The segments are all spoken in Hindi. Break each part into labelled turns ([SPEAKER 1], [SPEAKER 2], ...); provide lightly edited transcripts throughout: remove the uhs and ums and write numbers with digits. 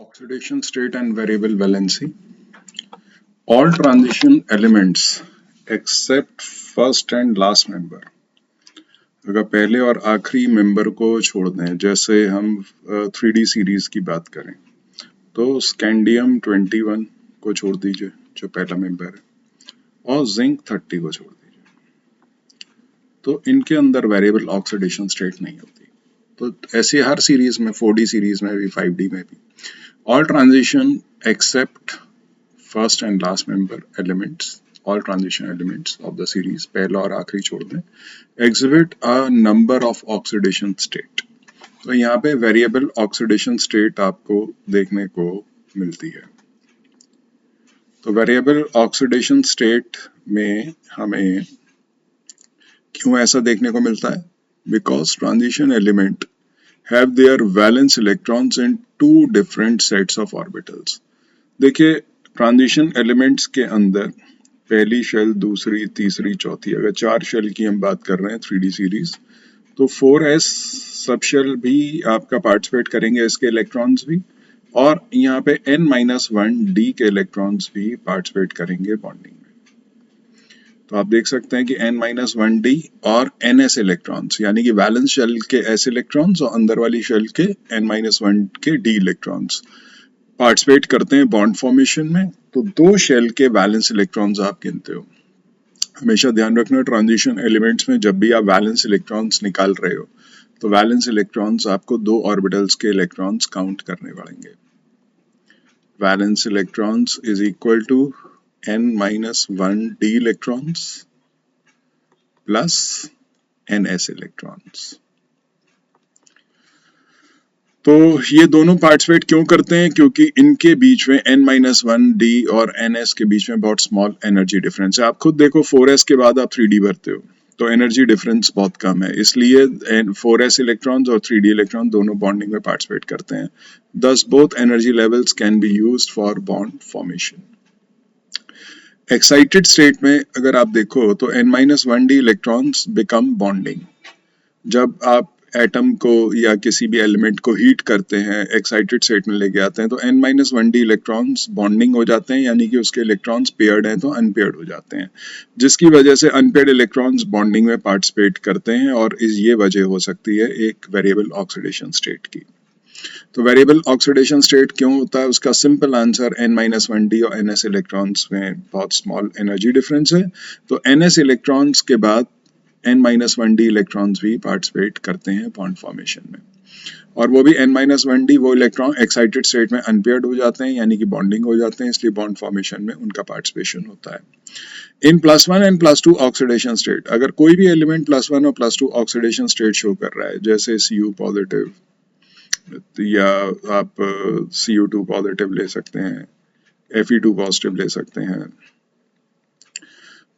[SPEAKER 1] Oxidation state and variable valency. All transition elements except first and last member, अगर पहले और आखिरी मेंबर को छोड़ दें, जैसे हम 3D सीरीज की बात करें तो स्कैंडियम 21 को छोड़ दीजिए जो पहला मेंबर है, और जिंक 30 को छोड़ दीजिए, तो इनके अंदर वेरिएबल ऑक्सीडेशन स्टेट नहीं होती। तो ऐसे हर सीरीज में, 4D सीरीज में भी, 5D में भी, all transition except first and last member elements, all transition elements of the series, पहला और आखिरी छोड़ दें, exhibit a number of oxidation state। तो यहाँ पे वेरिएबल ऑक्सीडेशन स्टेट आपको देखने को मिलती है। तो वेरिएबल ऑक्सीडेशन स्टेट में हमें क्यों ऐसा देखने को मिलता है? Because transition element have their valence electrons in two different sets of orbitals। देखिए, ट्रांजिशन एलिमेंट्स के अंदर पहली शेल, दूसरी, तीसरी, चौथी, अगर 4 शेल की हम बात कर रहे हैं 3D सीरीज, तो 4s सब शेल भी आपका पार्टिसिपेट करेंगे, इसके इलेक्ट्रॉन्स भी, और यहाँ पे n-1d के इलेक्ट्रॉन्स भी पार्टिसिपेट करेंगे बॉन्डिंग में। तो आप देख सकते हैं कि n-1d और ns इलेक्ट्रॉन्स, यानी कि वैलेंस शेल के s इलेक्ट्रॉन्स और अंदर वाली शेल के n-1 के d इलेक्ट्रॉन्स पार्टिसिपेट करते हैं बॉन्ड फॉर्मेशन में। तो 2 शेल के वैलेंस इलेक्ट्रॉन्स आप गिनते हो। हमेशा ध्यान रखना, ट्रांजिशन एलिमेंट्स में जब भी आप वैलेंस इलेक्ट्रॉन्स निकाल रहे हो तो वैलेंस इलेक्ट्रॉन्स आपको 2 ऑर्बिटल्स के इलेक्ट्रॉन्स काउंट करने पड़ेंगे। Valence electrons is equal to n-1d electrons plus ns electrons. तो ये दोनों पार्टिसिपेट क्यों करते हैं? क्योंकि इनके बीच में n-1d और ns के बीच में बहुत स्मॉल एनर्जी डिफरेंस है। आप खुद देखो, 4s के बाद आप 3d भरते हो तो एनर्जी डिफरेंस बहुत कम है, इसलिए 4s इलेक्ट्रॉन्स और 3d इलेक्ट्रॉन दोनों बॉन्डिंग में पार्टिसिपेट करते हैं। Thus both energy levels can be used for bond formation। Excited state में अगर आप देखो तो n-1d इलेक्ट्रॉन्स बिकम बॉन्डिंग। जब आप एटम को या किसी भी एलिमेंट को हीट करते हैं, एक्साइटेड स्टेट में लेके आते हैं, तो n-1d इलेक्ट्रॉन्स बॉन्डिंग हो जाते हैं, यानी कि उसके इलेक्ट्रॉन्स पेयर्ड हैं तो अनपेयर्ड हो जाते हैं, जिसकी वजह से अनपेयर्ड इलेक्ट्रॉन्स बॉन्डिंग में पार्टिसिपेट करते हैं, और ये वजह हो सकती है एक वेरिएबल ऑक्सीडेशन स्टेट की। तो वेरिएबल ऑक्सीडेशन स्टेट क्यों होता है? उसका सिंपल आंसर n-1d और ns इलेक्ट्रॉन्स में बहुत स्मॉल एनर्जी डिफरेंस है। तो ns इलेक्ट्रॉन्स के बाद n-1d इलेक्ट्रॉन्स भी पार्टिसिपेट करते हैं बॉन्ड फॉर्मेशन में, और वो भी n-1d वो इलेक्ट्रॉन एक्साइटेड स्टेट में अनपेयर्ड हो जाते हैं, यानी कि बॉन्डिंग हो जाते हैं, इसलिए बॉन्ड फॉर्मेशन में उनका पार्टिसिपेशन होता है। इन +1 एंड +2 ऑक्सीडेशन स्टेट, अगर कोई भी एलिमेंट +1 और +2 ऑक्सीडेशन स्टेट शो कर रहा है, जैसे Cu पॉजिटिव या आप Cu2 पॉजिटिव ले सकते हैं, Fe2 पॉजिटिव ले सकते हैं,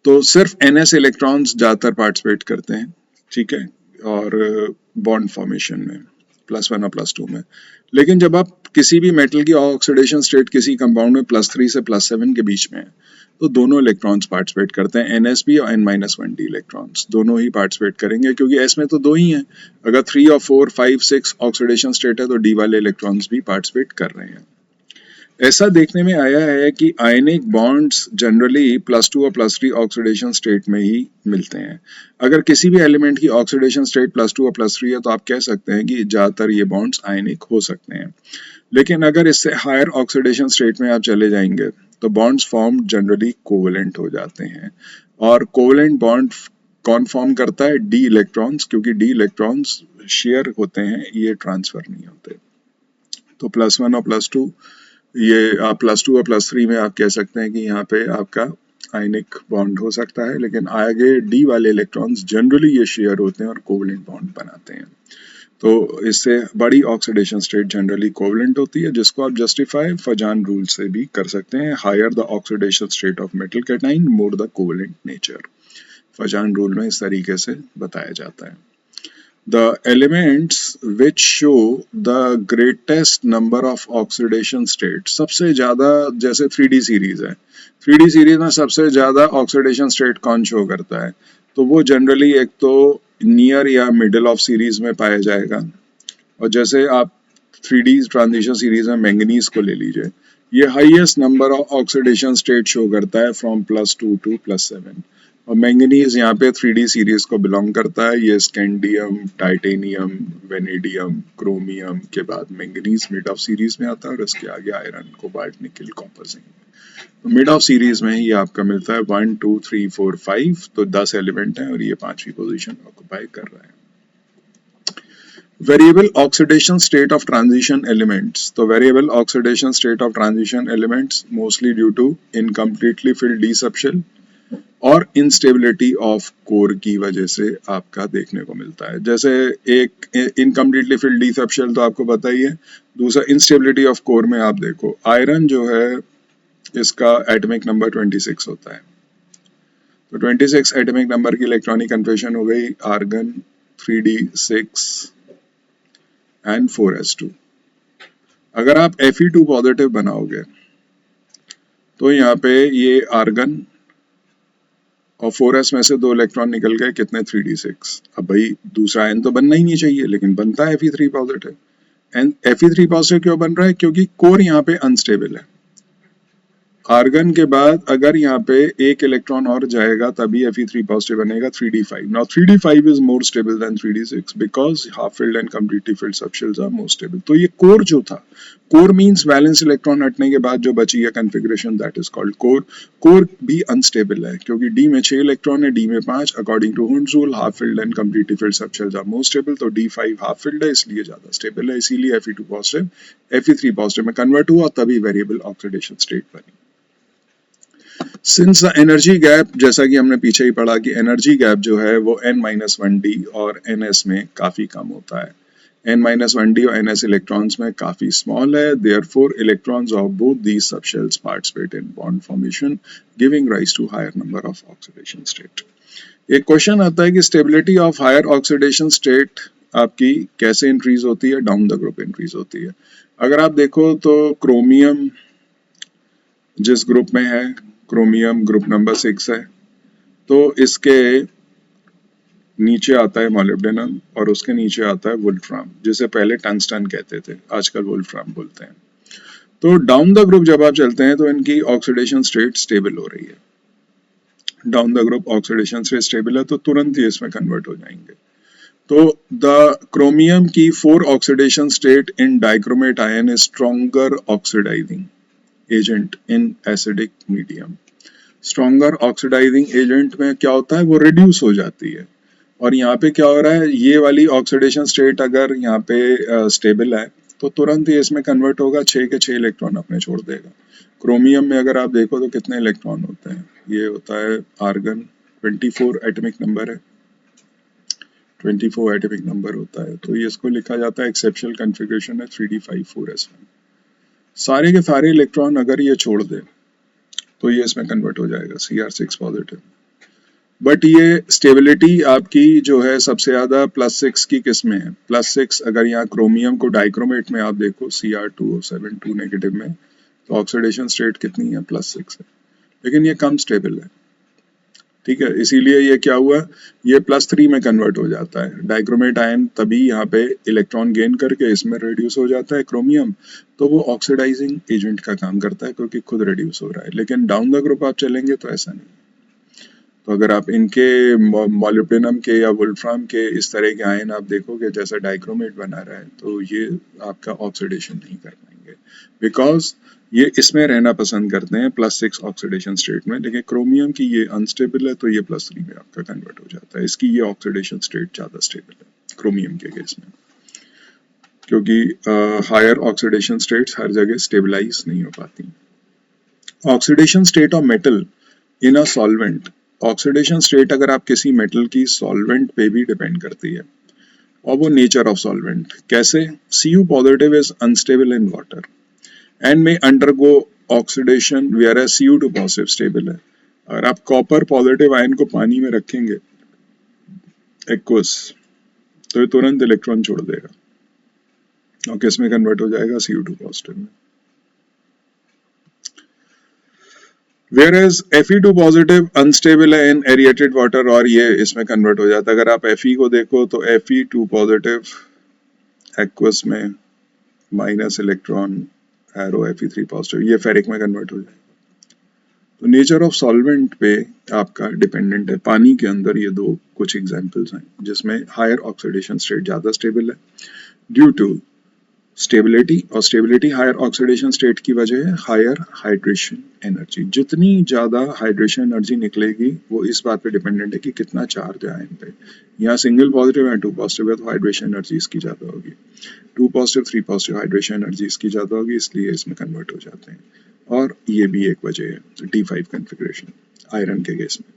[SPEAKER 1] तो सिर्फ ns इलेक्ट्रॉन्स ज्यादातर पार्टिसिपेट करते हैं, ठीक है, और बॉन्ड फॉर्मेशन में +1 और +2 में। लेकिन जब आप किसी भी मेटल की ऑक्सीडेशन स्टेट किसी कंपाउंड में +3 से +7 के बीच में है, तो दोनों इलेक्ट्रॉन्स पार्टिसिपेट करते हैं, ns भी और n-1d इलेक्ट्रॉन्स दोनों ही पार्टिसिपेट करेंगे, क्योंकि s में तो 2 ही हैं। अगर 3 और 4, 5, 6 ऑक्सीडेशन स्टेट है तो d वाले इलेक्ट्रॉन्स भी पार्टिसिपेट कर रहे हैं। ऐसा देखने में आया है कि आयनिक बॉन्ड्स जनरली +2 और +3 ऑक्सीडेशन स्टेट में ही मिलते हैं। अगर किसी भी एलिमेंट की ऑक्सीडेशन स्टेट +2 और +3 है तो आप कह सकते हैं कि ज्यादातर ये बॉन्ड्स आयनिक हो सकते हैं। लेकिन अगर इससे हायर ऑक्सीडेशन स्टेट में आप चले जाएंगे तो बॉन्ड्स फॉर्म जनरली कोवेलेंट हो जाते हैं, और कोवेलेंट बॉन्ड कौन फॉर्म करता है? d इलेक्ट्रॉन्स, क्योंकि d इलेक्ट्रॉन्स शेयर होते हैं, ये ट्रांसफर नहीं होते। तो +1 और +2, ये +2 और +3 में आप कह सकते हैं कि यहाँ पे आपका आयनिक बॉन्ड हो सकता है, लेकिन आगे d वाले इलेक्ट्रॉन्स जनरली ये शेयर होते हैं और कोवेलेंट बॉन्ड बनाते हैं। तो इससे बड़ी ऑक्सीडेशन स्टेट जनरली कोवेलेंट होती है, जिसको आप जस्टिफाई फजान रूल से भी कर सकते हैं। Higher the oxidation state of metal cation, more the covalent nature. Fajans rule में इस तरीके से बताया जाता है। The elements which show the greatest number of oxidation states, सबसे ज्यादा, जैसे 3D सीरीज है, 3D सीरीज में सबसे ज्यादा ऑक्सीडेशन स्टेट कौन शो करता है? तो वो जनरली एक तो नियर या मिडिल ऑफ सीरीज में पाया जाएगा, और जैसे आप 3D ट्रांजिशन सीरीज में मैंगनीज को ले लीजिए, ये highest number of oxidation state show करता है फ्रॉम +2 टू +7, और मैंगनीज यहाँ पे 3D सीरीज को बिलोंग करता है। ये स्कैंडियम, टाइटेनियम, वेनेडियम, क्रोमियम के बाद मैंगनीज मिड ऑफ सीरीज में आता है, और इसके आगे आयरन, कोबाल्ट, निकल, कॉपर, जिंक। तो मिड ऑफ सीरीज में ये आपका मिलता है 1 2 3 4 5, तो 10 एलिमेंट है और ये 5वीं पोजीशन ऑक्युपाई कर रहा है। Variable oxidation state of transition elements. तो variable oxidation state of transition elements mostly due to incompletely filled d subshell और instability of core की वजह से आपका देखने को मिलता है। जैसे एक incompletely filled d subshell तो आपको पता ही है, दूसरा instability of core में आप देखो आयरन जो है इसका एटॉमिक नंबर 26 होता है, तो 26 एटॉमिक नंबर की इलेक्ट्रॉनिक कन्फिगरेशन हो गई आर्गन 3d6 एंड 4s2। अगर आप Fe2 पॉजिटिव बनाओगे तो यहाँ पे ये आर्गन और 4s में से 2 इलेक्ट्रॉन निकल गए, कितने 3d6। अब भाई दूसरा आयन तो बनना ही नहीं चाहिए, लेकिन बनता है Fe3 positive. And Fe3 positive क्यों बन रहा है? क्योंकि कोर यहाँ पे अनस्टेबल है। आर्गन के बाद अगर यहाँ पे एक इलेक्ट्रॉन और जाएगा तभी Fe3 पॉजिटिव बनेगा 3d5। Now 3d5 is more stable than 3d6 because half filled and completely filled subshells are more stable। तो ये कोर जो था, कोर मींस वैलेंस इलेक्ट्रॉन हटने के बाद जो बची है configuration, that is called core. Core भी अनस्टेबल है क्योंकि d में 6 इलेक्ट्रॉन है, d में 5। According to Hund's rule half filled and completely filled subshells are more stable, तो d5 हाफ फिल्ड है इसलिए ज्यादा स्टेबल है, इसीलिए Fe2 पॉजिटिव Fe3 पॉजिटिव में कन्वर्ट हुआ, तभी वेरिएबल ऑक्सीडेशन स्टेट बनी। सिंस द एनर्जी गैप, जैसा कि हमने पीछे ही पढ़ा कि एनर्जी गैप जो है वो n-1d और ns में काफी कम होता है। n-1d और ns इलेक्ट्रॉन्स में काफी स्मॉल है, therefore electrons of both these subshells participate in bond formation giving rise to higher number of oxidation state. एक क्वेश्चन आता है कि stability of higher oxidation state आपकी कैसे इंक्रीज होती है? डाउन द ग्रुप इंक्रीज होती है। अगर आप देखो तो क्रोमियम जिस ग्रुप में है, क्रोमियम ग्रुप नंबर 6 है, तो इसके नीचे आता है मोलिब्डेनम और उसके नीचे आता है वुल्फ्राम, जिसे पहले टंगस्टन कहते थे, आजकल वुल्फ्राम बोलते हैं। तो डाउन द ग्रुप जब आप चलते हैं तो इनकी ऑक्सीडेशन स्टेट स्टेबल हो रही है। Down the group oxidation state stable है तो तुरंत ही इसमें कन्वर्ट हो जाएंगे। तो द क्रोमियम की 4 oxidation state in dichromate ion is stronger oxidising agent in acidic medium. Stronger oxidising agent में क्या होता है, वो रिड्यूस हो जाती है। और यहाँ पे क्या हो रहा है, ये वाली ऑक्सीडेशन स्टेट अगर यहाँ पे स्टेबल है तो तुरंत ही इसमें कन्वर्ट होगा, 6 के 6 इलेक्ट्रॉन अपने छोड़ देगा। क्रोमियम में अगर आप देखो तो कितने इलेक्ट्रॉन होते हैं, ये होता है आर्गन 24 एटॉमिक नंबर है, 24 एटॉमिक नंबर होता है, तो ये इसको लिखा जाता है एक्सेप्शनल कॉन्फ़िगरेशन है 3d5-4s1। सारे के सारे इलेक्ट्रॉन अगर ये छोड़ दे तो ये इसमें कन्वर्ट हो जाएगा Cr6 पॉजिटिव। बट ये स्टेबिलिटी आपकी जो है सबसे ज्यादा +6 की किस में है? +6 अगर यहाँ क्रोमियम को डाइक्रोमेट में आप देखो Cr2O7 2 नेगेटिव में, तो ऑक्सीडेशन स्टेट कितनी है? +6 है, लेकिन ये कम स्टेबल है। ठीक है, इसीलिए ये क्या हुआ, ये +3 में कन्वर्ट हो जाता है। डाइक्रोमेट आयन तभी यहाँ पे इलेक्ट्रॉन गेन करके इसमें रिड्यूस हो जाता है क्रोमियम, तो वो ऑक्सीडाइजिंग एजेंट का काम करता है क्योंकि खुद रिड्यूस हो रहा है। लेकिन डाउन द ग्रुप आप चलेंगे तो ऐसा नहीं। तो अगर आप इनके मोलिब्डेनम के या वुल्फ्राम के इस तरह के आयन आप देखोगे जैसा डाइक्रोमेट बना रहा है, तो ये आपका ऑक्सीडेशन नहीं कर पाएंगे, बिकॉज ये इसमें रहना पसंद करते हैं +6 ऑक्सीडेशन स्टेट में। लेकिन क्रोमियम की ये अनस्टेबल है तो ये +3 में आपका कन्वर्ट हो जाता है, इसकी ये ऑक्सीडेशन स्टेट ज्यादा स्टेबल है क्रोमियम के केस में, क्योंकि हायर ऑक्सीडेशन स्टेट्स हर जगह स्टेबलाइज नहीं हो पाती। Oxidation state of metal in a solvent, oxidation state अगर आप किसी मेटल की सॉल्वेंट पे भी डिपेंड करती है, और वो नेचर ऑफ सॉल्वेंट कैसे। Cu positive is unstable in water and में undergo oxidation whereas Cu2 positive stable है। अगर आप कॉपर पॉजिटिव आयन को पानी में रखेंगे एक्वस, तो ये तुरंत इलेक्ट्रॉन छोड़ देगा और किस में कन्वर्ट हो जाएगा? Cu2 पॉजिटिव में। Whereas Fe2 पॉजिटिव अनस्टेबल है इन एरिएटेड वाटर और ये इसमें कन्वर्ट हो जाता है। अगर आप Fe को देखो तो Fe2 पॉजिटिव एक्वस में minus electron arrow Fe3 positive, ये फेरिक में कन्वर्ट हो जाएगा। तो नेचर ऑफ सॉल्वेंट पे आपका डिपेंडेंट है। पानी के अंदर ये दो कुछ एग्जांपल्स हैं जिसमें हायर ऑक्सीडेशन स्टेट ज़्यादा स्टेबल है ड्यू टू स्टेबिलिटी, और स्टेबिलिटी हायर ऑक्सीडेशन स्टेट की वजह है हायर हाइड्रेशन एनर्जी। जितनी ज़्यादा हाइड्रेशन एनर्जी निकलेगी वो इस बात पे डिपेंडेंट है कि कितना चार्ज है आयन पे। यहाँ सिंगल पॉजिटिव है, 2 पॉजिटिव है, तो हाइड्रेशन एनर्जी इसकी ज़्यादा होगी। 2 पॉजिटिव 3 पॉजिटिव, हाइड्रेशन एनर्जी इसकी ज़्यादा होगी, इसलिए इसमें कन्वर्ट हो जाते हैं। और ये भी एक वजह है D5 कन्फिग्रेशन आयरन के केस में।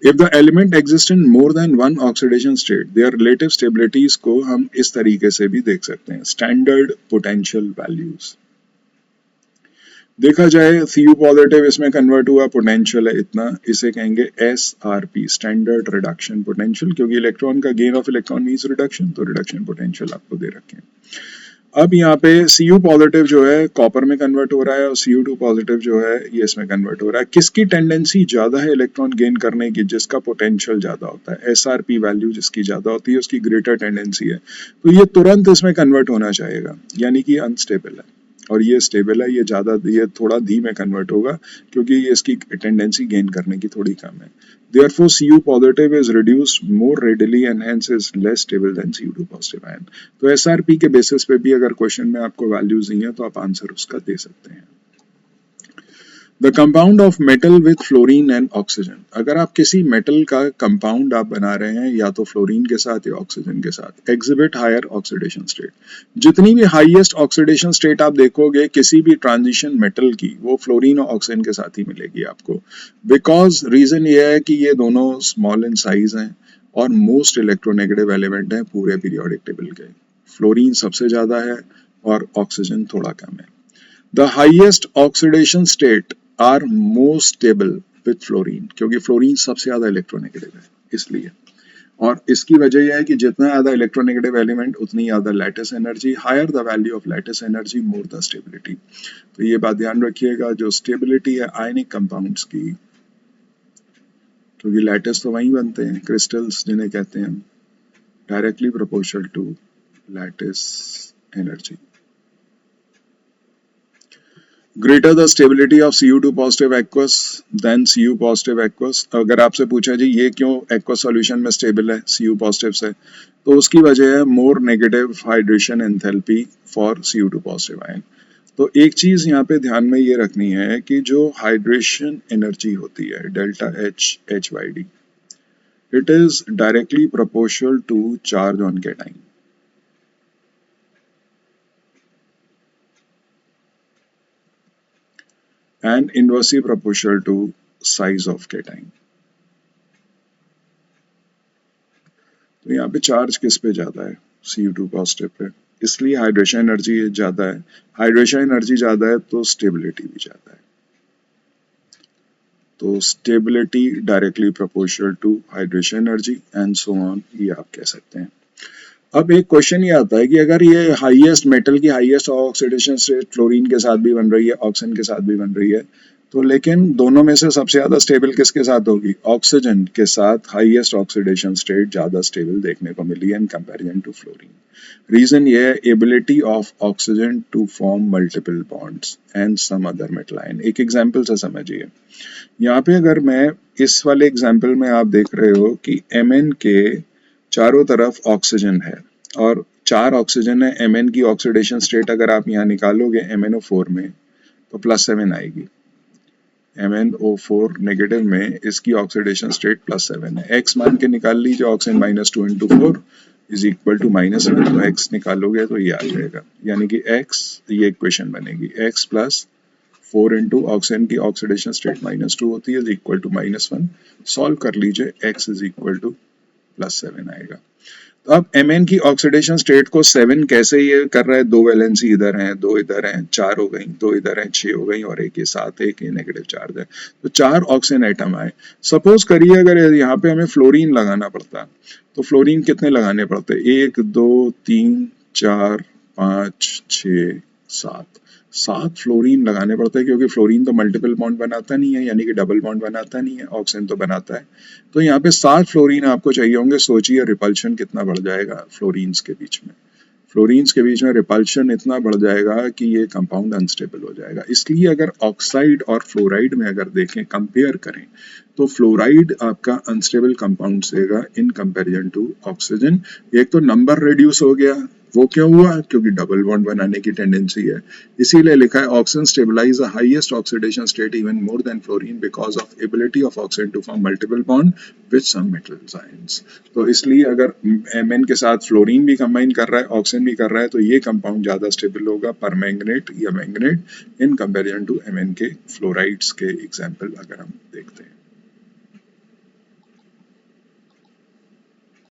[SPEAKER 1] If the element exists in more than one oxidation state, their relative stabilities को हम इस तरीके से भी देख सकते हैं, standard potential values। देखा जाए Cu पॉजिटिव इसमें कन्वर्ट हुआ, पोटेंशियल है इतना, इसे कहेंगे SRP, स्टैंडर्ड रिडक्शन पोटेंशियल, क्योंकि इलेक्ट्रॉन का gain of electron means reduction, तो रिडक्शन पोटेंशियल आपको दे रखे हैं। अब यहाँ पे Cu पॉजिटिव जो है कॉपर में कन्वर्ट हो रहा है और Cu2 पॉजिटिव जो है ये इसमें कन्वर्ट हो रहा है। किसकी टेंडेंसी ज्यादा है इलेक्ट्रॉन गेन करने की? जिसका पोटेंशियल ज्यादा होता है, SRP वैल्यू जिसकी ज्यादा होती है उसकी ग्रेटर टेंडेंसी है, तो ये तुरंत इसमें कन्वर्ट होना चाहेगा, यानी कि अनस्टेबल है। और ये स्टेबल है, ये थोड़ा धीमे कन्वर्ट होगा क्योंकि ये इसकी टेंडेंसी गेन करने की थोड़ी कम है। Therefore, Cu positive is reduced more readily and hence is less stable than Cu2 positive ion। तो SRP के बेसिस पे भी अगर क्वेश्चन में आपको वैल्यूज दी हैं तो आप आंसर उसका दे सकते हैं। The compound of metal with fluorine and oxygen, अगर आप किसी मेटल का कंपाउंड आप बना रहे हैं या तो फ्लोरीन के साथ या ऑक्सीजन के साथ, एग्जिबिट हायर ऑक्सीडेशन स्टेट। जितनी भी हाईएस्ट ऑक्सीडेशन स्टेट आप देखोगे किसी भी ट्रांजिशन मेटल की, वो फ्लोरीन और ऑक्सीजन के साथ ही मिलेगी आपको, बिकॉज रीजन ये है कि ये दोनों स्मॉल इन साइज हैं और मोस्ट इलेक्ट्रोनेगेटिव एलिमेंट है पूरे पीरियोडिक टेबल के। फ्लोरीन सबसे ज्यादा है और ऑक्सीजन थोड़ा कम है। The highest oxidation state are most stable with fluorine, क्योंकि फ्लोरीन सबसे ज्यादा इलेक्ट्रोनेगेटिव है इसलिए। और इसकी वजह यह है कि जितना ज्यादा इलेक्ट्रोनेगेटिव एलिमेंट उतनी ज्यादा lattice energy, higher the value of lattice energy more the stability. तो ये बात ध्यान रखिएगा, जो स्टेबिलिटी है आयनिक कंपाउंड्स की, क्योंकि लैटिस तो वहीं बनते हैं, क्रिस्टल्स जिन्हें कहते हैं, directly proportional to lattice energy. Greater the stability of Cu2 positive aqueous than Cu positive aqueous. अगर आपसे पूछा जी ये क्यों एक्वस सॉल्यूशन में स्टेबल है Cu पॉजिटिव से, तो उसकी वजह है more negative hydration enthalpy for Cu2 positive ion. तो एक चीज यहाँ पे ध्यान में ये रखनी है कि जो हाइड्रेशन एनर्जी होती है delta H by D, it is directly proportional to charge on cation. and inversely proportional to size of cation। तो यहाँ पे चार्ज किस पे ज्यादा है? Cu2 पॉजिटिव पे, इसलिए हाइड्रेशन एनर्जी ज्यादा है। हाइड्रेशन एनर्जी ज्यादा है तो स्टेबिलिटी भी ज्यादा है, तो stability directly proportional to hydration energy and so on, ये आप कह सकते हैं। अब एक क्वेश्चन ये आता है कि अगर ये हाईएस्ट मेटल की हाईएस्ट ऑक्सीडेशन स्टेट फ्लोरीन के साथ भी बन रही है, ऑक्सीजन के साथ भी बन रही है, तो लेकिन दोनों में से सबसे ज्यादा स्टेबल किसके साथ होगी? ऑक्सीजन के साथ हाईएस्ट ऑक्सीडेशन स्टेट ज्यादा स्टेबल देखने को मिली है in comparison to fluorine. Reason ये है ability of oxygen to form multiple bonds and some other metal ion. एक एग्जांपल से समझिए, यहाँ पे अगर मैं इस वाले एग्जांपल में आप देख रहे हो कि Mn के चारों तरफ ऑक्सीजन है और 4 ऑक्सीजन है, Mn की ऑक्सीडेशन स्टेट अगर आप यहाँ निकालोगे MnO4 में तो +7 आएगी। MnO4 नेगेटिव में इसकी ऑक्सीडेशन स्टेट +7 है। X मान के निकाल लीजिए, ऑक्सीजन -2 × 4 इज इक्वल टू -7, तो X निकालोगे तो ये आ जाएगा, यानी कि X, ये इक्वेशन बनेगी X + 4 × ऑक्सीजन की ऑक्सीडेशन स्टेट -2 होती है इज इक्वल टू -1। सॉल्व कर लीजिए, X इज इक्वल टू +7 आएगा। तो अब Mn की ऑक्सीडेशन स्टेट को 7 कैसे ये कर रहा है? 2 वैलेंसी इधर हैं, 2 इधर हैं, 4 हो गई, 2 इधर हैं, 6 हो गई और एक ये 7, एक ये नेगेटिव चार्ज है, तो 4 ऑक्सीजन आइटम आए। सपोज करिए अगर यहाँ पे हमें फ्लोरीन लगाना पड़ता, तो फ्लोरीन कितने लगाने पड़ते? 1 2 3 4 5 6 7 फ्लोरीन लगाने पड़ते हैं, क्योंकि फ्लोरीन तो मल्टीपल बॉन्ड बनाता नहीं है, यानी कि डबल बॉन्ड बनाता नहीं है, ऑक्सीजन तो बनाता है। तो यहाँ पे 7 फ्लोरीन आपको चाहिए होंगे। सोचिए रिपल्शन कितना बढ़ जाएगा फ्लोरीन्स के बीच में। फ्लोरीन्स के बीच में रिपल्शन इतना बढ़ जाएगा कि ये कंपाउंड अनस्टेबल हो जाएगा। इसलिए अगर ऑक्साइड और फ्लोराइड में अगर देखें, कंपेयर करें, तो फ्लोराइड आपका अनस्टेबल कंपाउंड देगा इन कंपैरिजन टू ऑक्सीजन। एक तो नंबर रिड्यूस हो गया, वो क्यों हुआ? क्योंकि डबल बॉन्ड बनाने की टेंडेंसी है। इसीलिए लिखा है oxygen stabilise the highest oxidation state even more than fluorine because of ability of oxygen to form multiple bond with some metal ions. तो इसलिए अगर Mn के साथ फ्लोरीन भी कंबाइन कर रहा है, ऑक्सीजन भी कर रहा है, तो ये कंपाउंड ज्यादा स्टेबल होगा परमैंगनेट या manganate in comparison to Mn के फ्लोराइड्स के एग्जाम्पल अगर हम देखते हैं।